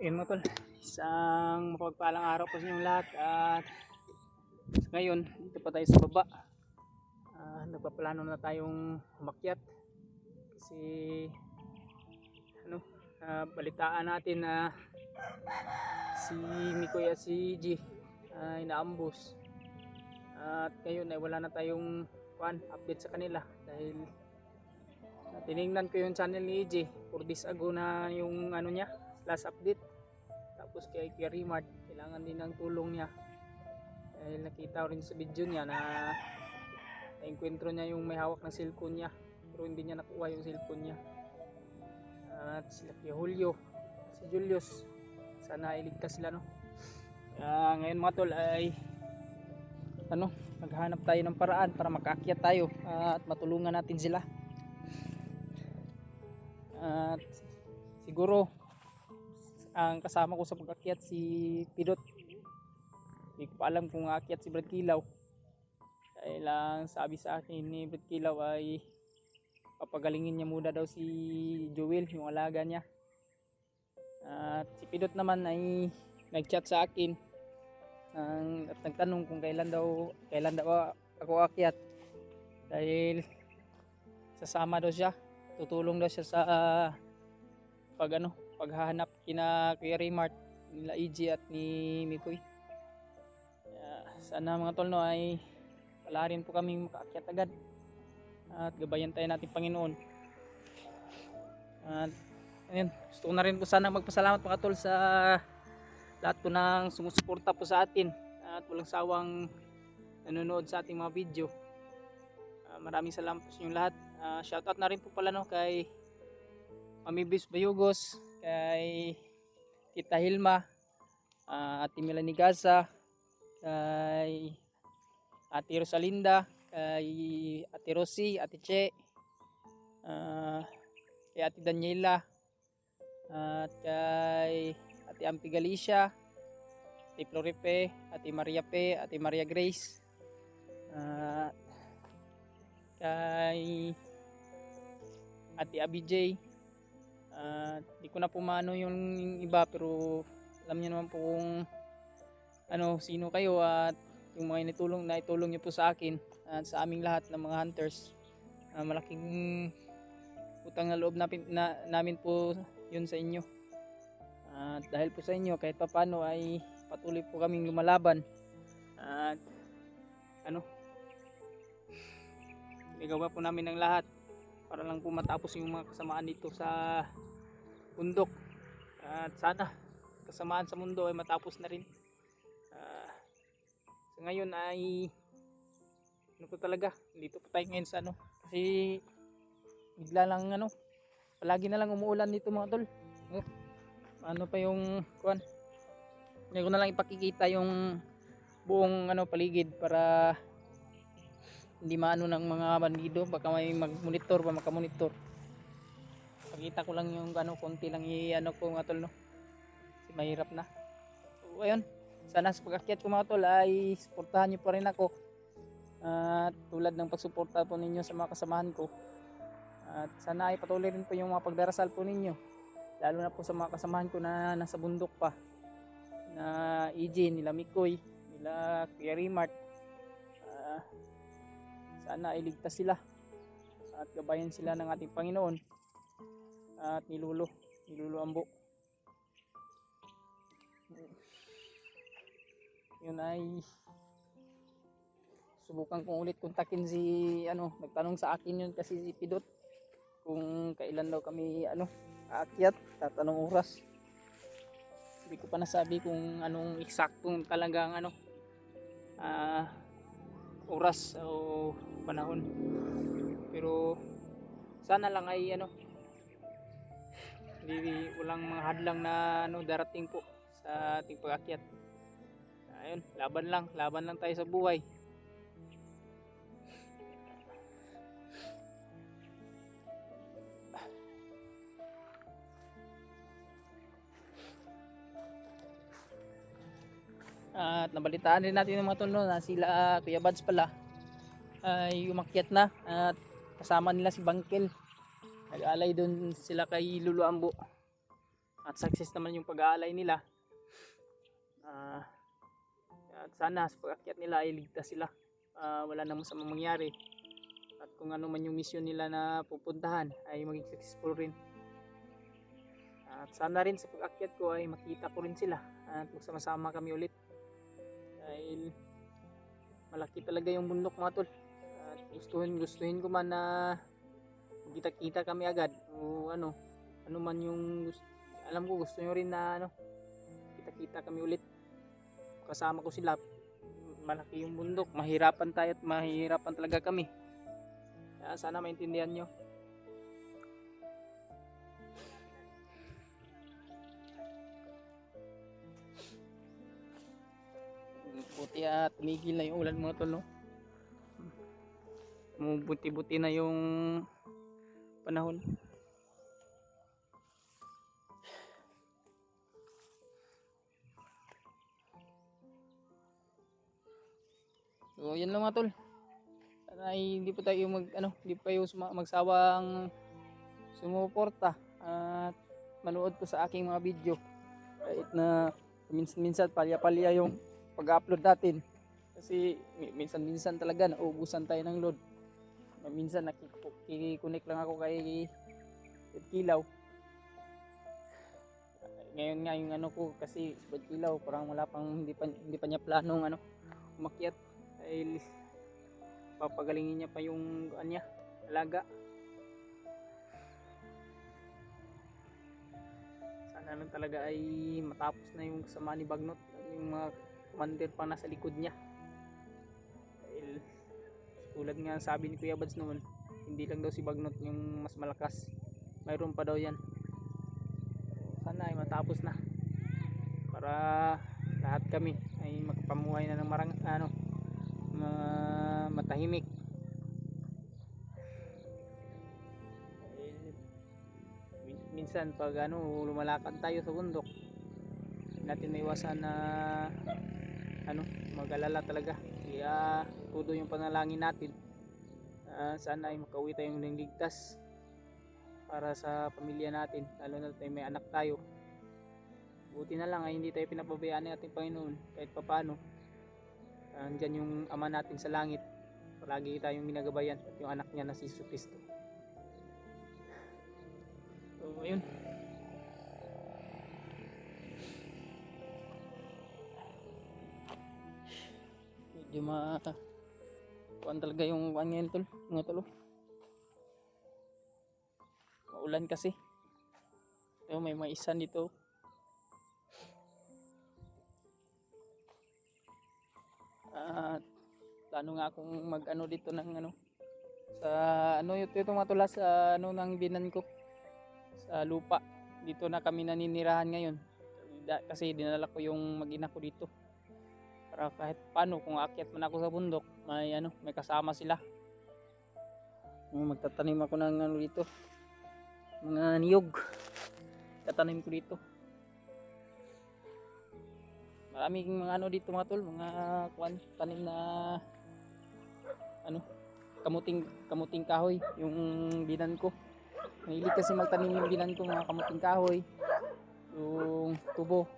Ayun mga tol, isang mapagpalang araw po sa inyong lahat. At ngayon, dito pa tayo sa baba. Nagpaplano na tayong umakyat. Kasi balitaan natin na si Mikoy at si G ay naambus. At ngayon ay wala na tayong update sa kanila. Dahil tinignan ko yung channel ni EJ 4 days ago na yung niya, last update. Tapos kay Remart, kailangan din ng tulong niya dahil nakita rin sa video niya na naenkwentro niya yung may hawak ng cellphone niya pero hindi niya nakuha yung cellphone niya. At sila kay Julio, si Julius, sana iligtas sila ngayon mga tol ay maghanap tayo ng paraan para makaakyat tayo at matulungan natin sila. At siguro ang kasama ko sa pag-akyat si Pidot. Hindi ko pa alam kung aakyat si Brad Kilaw. Dahil lang sabi sa akin ni Brad Kilaw ay papagalingin niya muna daw si Joel, yung alaga niya. At si Pidot naman ay nag-chat sa akin at nagtanong kung kailan daw ako aakyat. Dahil sasama daw siya, tutulong daw siya sa paghahanap kina Kuya Remart, nila EJ at ni Mikoy. Sana mga tol ay palarin po kami makaakyat agad at gabayan tayo natin Panginoon. At ayun, gusto ko na rin po sana magpasalamat mga tol sa lahat po ng sumusuporta po sa atin at walang sawang nanonood sa ating mga video. Maraming salamat po sa inyong lahat. Shoutout na rin po pala kay Mami Bis Bayugos, kay Tita Hilma, Ate Melanie Gaza, kay Ate Rosalinda, kay Ate Rosie, Ate Che, kay Ate Daniela, at kay Ate Ampi Galicia, Ate Floripe, Ate Maria Pe, Ate Maria Grace, kay Ate Abijay. Di ko na pumano yung iba pero alam niyo naman po kung sino kayo at yung mga naitulong niyo po sa akin at sa aming lahat ng mga hunters. Malaking utang na loob namin po yun sa inyo. At dahil po sa inyo kahit papano ay patuloy po kaming lumalaban at gagawa po namin ng lahat para lang po matapos yung mga kasamaan dito sa bundok. At sana kasamaan sa mundo ay matapos na rin. So ngayon ay talaga dito pa tayo ngayon sa kasi bigla lang palagi na lang umuulan dito mga tol. Pa yung hindi ko na lang ipakikita yung buong paligid para hindi maano ng mga bandido, baka may magmonitor pa, makamonitor. Pakita ko lang yung konti lang ko mga tol kasi mahirap na. So ayun, sana sa pag-akyat ko mga tol ay suportahan nyo pa rin ako at tulad ng pagsuporta po ninyo sa mga kasamahan ko. At sana ay patuloy rin po yung mga pagdarasal po ninyo, lalo na po sa mga kasamahan ko na nasa bundok pa, na EJ, nila Mikoy, nila Kuya Remart. Sana iligtas sila at gabayan sila ng ating Panginoon at ni Lolo Ambo. Yun ay subukan kong ulit kontakin si nagtanong sa akin yun kasi si Pidot kung kailan daw kami aakyat, tatanong oras. Hindi ko pa nasabi kung anong eksaktong talagang oras o panahon, pero sana lang ay walang mga hadlang na darating po sa ating pag-akyat. Ayun, laban lang tayo sa buhay. At nabalitaan rin natin ng mga tol na sila Kuya Bads pala ay umakyat na at kasama nila si Bangkel. Nag-alay doon sila kay Lolo Ambo. at success naman yung pag-aalay nila. At sana sa pag-akyat nila ay ligtas sila, wala namang masamang mangyari, at kung ano man yung mission nila na pupuntahan ay maging successful rin. At sana rin sa pag-akyat ko ay makita ko rin sila at magsama-sama kami ulit, dahil malaki talaga yung bundok mga tol. At gustuhin ko man na kita-kita kami agad, o ano man yung alam ko gusto nyo rin na kita-kita kami ulit, kasama ko sila. Malaki yung bundok, mahirapan tayo at mahirapan talaga kami, kaya sana maintindihan nyo. Buti at tumigil na yung ulan mga tol, no? Buti-buti na yung panahon. So yan lang mga tol. Sana ay hindi pa tayo hindi pa tayo magsawang sumuporta at manood po sa aking mga video, kahit na minsan palya-palya yung pag-upload natin, kasi minsan talaga nauubusan tayo ng load. Minsan nakikonnect lang ako kay Kilaw. Ngayon nga yung ko kasi si Kilaw parang wala pang hindi pa niya planong umakyat, dahil papagalingin niya pa yung niya alaga. Sana lang talaga ay matapos na yung kasama ni Bagnot, yung mga commander pa nasa likod niya, dahil tulad nga sabi ni Kuya Bads noon, hindi lang daw si Bagnot yung mas malakas, mayroon pa daw yan. Sana ay matapos na para lahat kami ay magpamuhay na ng matahimik. Minsan pag lumalakad tayo sa bundok, natin naiwasan na mag-alala talaga, kaya todo yung panalangin natin, sana ay makauwi tayong ligtas para sa pamilya natin, lalo na tayo may anak tayo. Buti na lang ay hindi tayo pinapabayaan ng ating Panginoon, kahit papano andyan yung Ama natin sa langit, palagi tayong ginagabayan, at yung anak niya na si Jesus Cristo. So ayun, medyo kuan talaga yung ngayon tol, mga tol. Maulan kasi. So, may maisan dito. At plano nga akong dito ng sa ito mga tol, sa ng binan ko sa lupa. Dito na kami naninirahan ngayon. Kasi dinala ko yung mag-ina ko dito, para kahit paano kung aakyat man ako sa bundok, may kasama sila. Magtatanim ako ng dito, mga niyog, tatanim ko dito. Maraming mga dito mga tol, mga tanim na kamuting kahoy yung binan ko. Mahilig kasi magtanim yung binan ko, mga kamuting kahoy, yung tubo.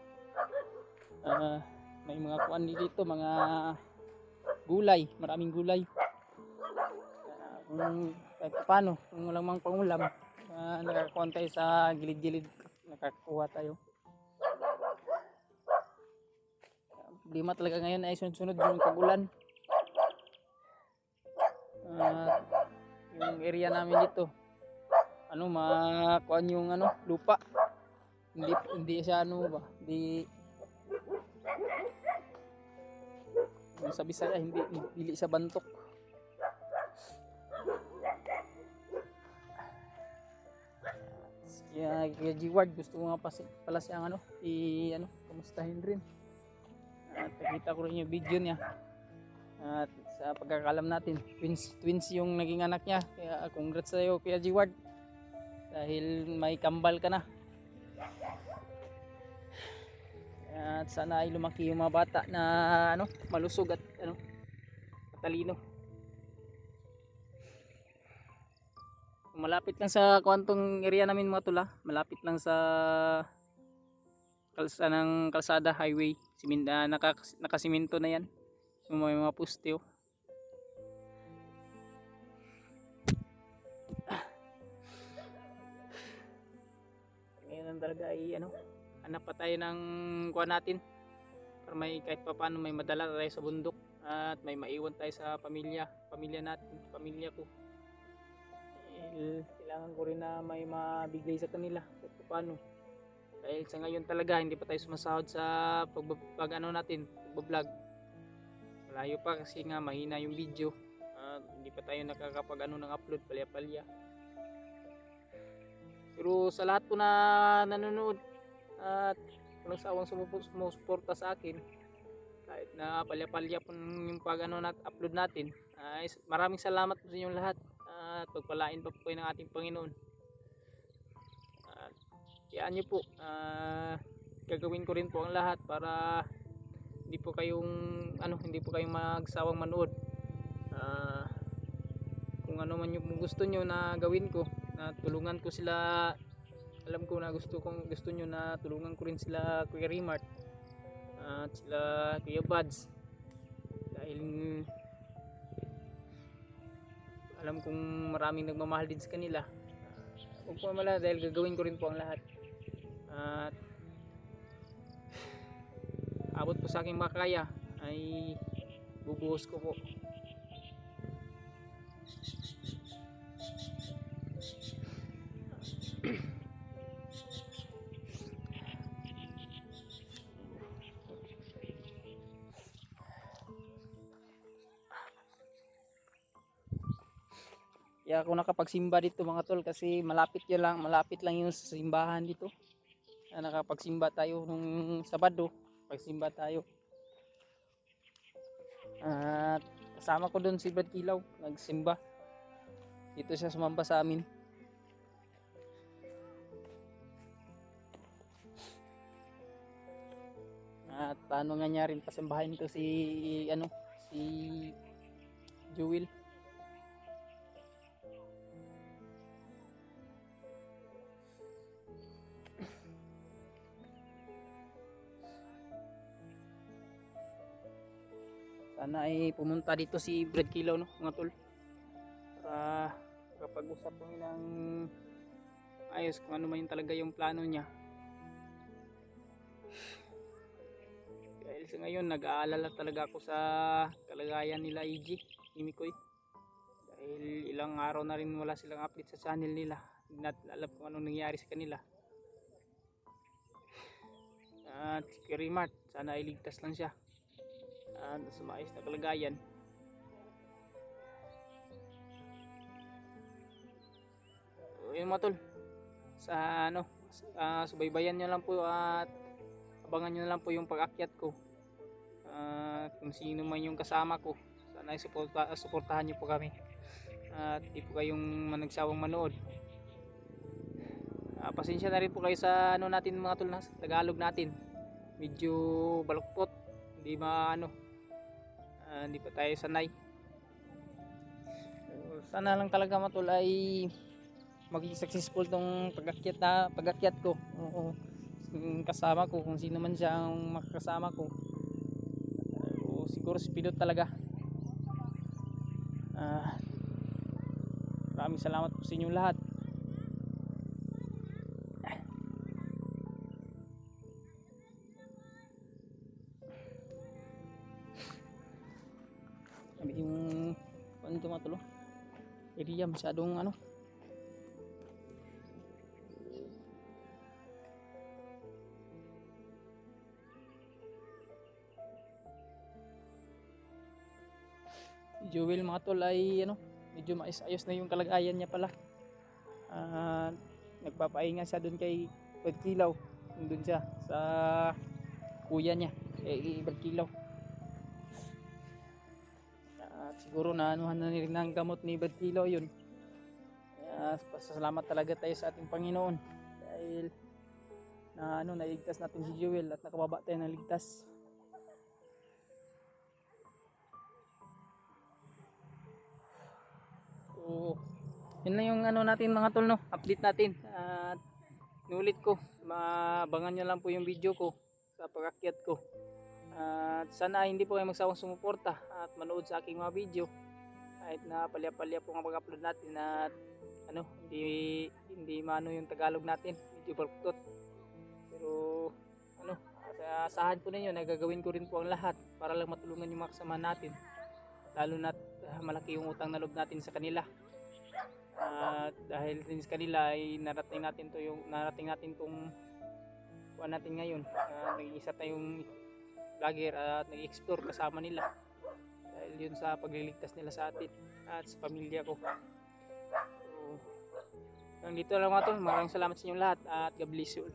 May mga dito, mga gulay, maraming gulay. Kahit paano, kung walang mang pangulam, nakakuha tayo sa gilid-gilid, nakakuha tayo. Problema talaga ngayon ay sunod-sunod yung pag-ulan. Yung area namin dito, makuan yung lupa. Hindi siya hindi sa Bisaya, hindi sa bantok. Kaya G-Ward, gusto ko nga pala siyang kamustahin rin. At nakita ko rin yung video niya. At sa pagkakalam natin, twins yung naging anak niya. Kaya congrats sa'yo Kuya G-Ward, dahil may kambal ka na. At sana ay lumaki yung mga bata na malusog at matalino. Malapit lang sa kwantong area namin mga tula, malapit lang sa kalsada highway. Nakasiminto na yan. Yung may mga poste oh. Ngayon talaga ay hanap pa tayo ng kuha natin para may kahit pa paano may madala tayo sa bundok at may maiwan tayo sa pamilya natin, pamilya ko. Kailangan ko rin na may mabigay sa kanila kahit pa paano. Dahil sa ngayon talaga hindi pa tayo sumasahod sa pagbablog. Malayo pa kasi nga mahina yung video. Hindi pa tayo nakakapag ng upload palya-palya. Pero sa lahat po na nanonood at walang sawang sumusuporta sa akin, kahit na palya-palya po yung upload natin, ay maraming salamat po sa inyong lahat at pagpalain pa po kayo ng ating Panginoon. At kayaan nyo po, gagawin ko rin po ang lahat para hindi po kayong magsawang manood. Kung ano man yung gusto nyo na gawin ko, na tulungan ko sila, alam ko na gusto nyo na tulungan ko rin sila Kuya Rimart at sila Kuya Buds, dahil alam kong maraming nagmamahal din sa kanila. Huwag po mamala dahil gagawin ko rin po ang lahat at abot po sa aking makaya ay bubuhos ko po. Kaya ako nakapagsimba dito mga tol kasi malapit lang yung simbahan dito. Nakapagsimba tayo nung Sabado, pagsimba tayo. At kasama ko doon si Brad Kilaw, nagsimba. Dito siya sumamba sa amin. At paano nga niya rin pasimbahin ko si Jewel. Sana ay pumunta dito si Brad Kilaw mga tol, para kapag-usap kami ng ayos kung ano man yung talaga yung plano niya. Dahil sa ngayon nag-aalala talaga ako sa kalagayan nila EG, ni Mikoy, dahil ilang araw na rin wala silang update sa channel nila. Hindi natin alam kung anong nangyari sa kanila. At si Kirimart, sana ay ligtas lang siya sa maayos na kalagayan. So yun mga tol, sa subaybayan nyo lang po at abangan nyo lang po yung pag-akyat ko. Kung sino man yung kasama ko, sana ay suportahan nyo po kami at di po kayong managsawang manood. Pasensya na rin po kayo sa natin mga tol, na Tagalog natin medyo baluktot, hindi pa tayo sanay. Sana lang talaga mga tol ay maging successful tong pag-akyat ko. Kasama ko, kung sino man siya ang makakasama ko, siguro si Pilot talaga. Maraming salamat po sa inyong lahat. Yung ito mga tol, area masyadong Joel mga tol ay medyo maayos na yung kalagayan niya pala. Nagpapahinga siya doon kay Brad Kilaw, doon siya sa kuya niya kay Brad Kilaw. At siguro na rin ng gamot ni Brad Kilaw yun. Pasalamat talaga tayo sa ating Panginoon dahil naligtas natin si Joel at nakababa tayo ng ligtas. So yun lang yung natin mga tol, update natin. At inulit ko, maabangan nyo lang po yung video ko sa pag-akyat ko. At sana hindi po kayo magsawang sumuporta at manood sa aking mga video. Kahit na palya-palya po ang pag-upload natin at ano, hindi mano yung Tagalog natin, medyo baluktot. Pero ano, asahan po ninyo na gagawin ko rin po ang lahat para lang matulungan yung mga kasama natin. Lalo na malaki yung utang na loob natin sa kanila. At dahil din sa kanila ay narating natin tong kuha natin ngayon. Naging isa tayong vlogger at nag-explore kasama nila. Dahil yun sa pagliligtas nila sa atin at sa pamilya ko. So, hanggang dito lang mga tol. Maraming salamat sa inyong lahat at God bless you all.